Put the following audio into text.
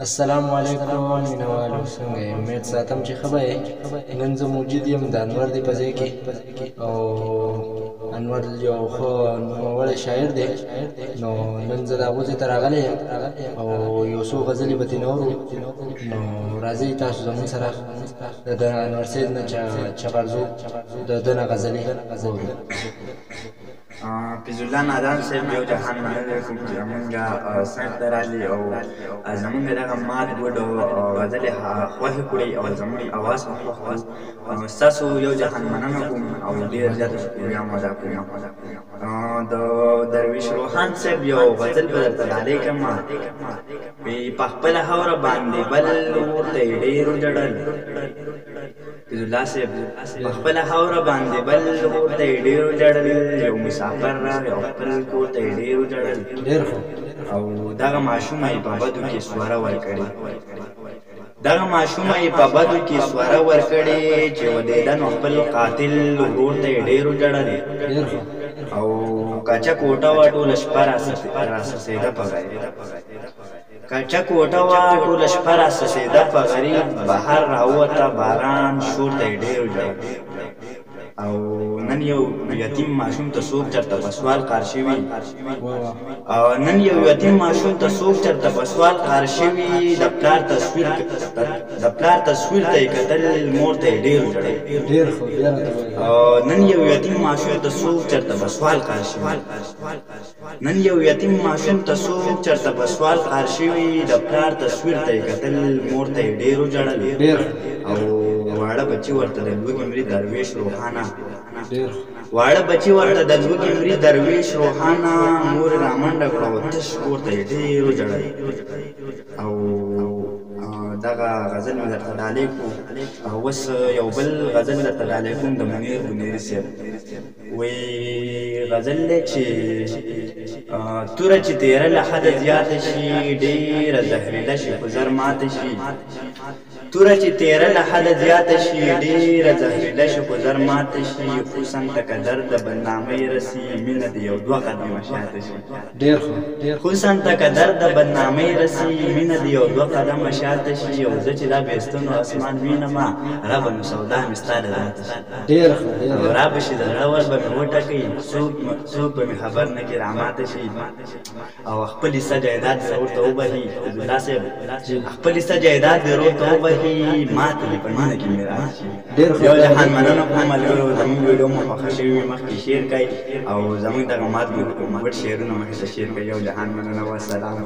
السلام علیکم مینوالو څنګه یې؟ امید ساتم چې ښه به یې. نن زه موجود یم د انور دی په ځای کې، او انور یو ښه نوموړی شاعر دی. نو نن زه د هغو ځای ته راغلی یم او یو څو غزلې به ترېنه اورو. نو راځئ تاسو زموږ سره د انور صاحب نه چغرزو د ده نه غزلې واورو. فیض الله نادان صاحب یو جهان منلی کوم چې زمونږ صنف ته رالي او زمونږ دغه مات ګوډ غزلې خوښې کړي او زمونږ اواز هم خوښ کړو. ستاسو یو جهان مننه کوم او ډېر زیاته شکریه مو ادا کوم. د درویش روحان صاحب یو غزل به درته ډالۍ کړم. وایي په خپله خاوره باندې بل ورته یې ډېر وجړل. فیض الله صاحب په خپله خاوره باندې بل ورته یې ډېر وجړل. یو مسافر راغی او خپل کور ته یې ډېر وجړل. او دغه ماشومه یې په بدو کې سوره ورکړې. دغه ماشومه یې په بدو کې سوره ورکړې چې ودېده نو خپل قاتل ورور ته یې ډېر وجړل. او کچه کوټه وه ټوله شپه راسسېده په غریب. کچه کوټه وه ټوله شپه راسسېده په غریب. بهر راووته باران شور ته یې ډېر وجړل. او نن یو یتیم ماشوم ته څوک چېرته په سوال قار شوي. نن یو یتیم ماشوم ته څوک چېرته په سوال قار شوي. د پلار تصویر ته یې کتل، مور ته یې ډېر وجړل. نن یو یتیم ماشوم ته څوک چېرته په سوال قار شوي. نن یو یتیم ماشوم ته څوک چېرته په سوال قار شوي. د پلار تصویر ته یې کتل، مور ته یې ډېر وجړل. او واړه بچي ورته د لوږې مري درویش روحانه. واړه بچي ورته د لوږې مري درویش روحانه. مور یې رامنډه کړه او تش کور ته یې ډېر وجړل. او دغه غزل مې درته ډالۍ کړو. اوس یو بل غزل درته ډالۍ کوم د منیر بنیري صاحب. وایي غزل دی چې توره چې تیره له حده زیاته شي، ډېره زهریله شي خو زر ماته شي. توره چې تیره له حده زیاته شي، ډېره زهریله شي خو زر ماته شي. خصوصا ته که درد د بدنامۍ رسي، مینه د یو دوه قدمه شاته شي. خصوصا ته که درد د بدنامۍ رسي، مینه د یو دوه قدمه شاته شي. او زه چې دا بېستنو اسمان وینمه، ربه نو سودا مې ستا د ذاته شي. او را به شي د زړه ور به مې وټکوي، څوک به مې خبر نه کړي راماته شي. او خپل حصه جایداد به ورته وبهي. فیض الله صاحب خپل حصه جایداد به ورته وبهي، ماته دې په مینه کې مې راشي. یو جهان مننه کوم ملګرو، زموږ ویډیو مو خوښه شوې وي مخکې شیر کړئ او زموږ دغه مات ګډ شعرونه مخکې ته شیر کړئ. یو جهان مننه، والسلام.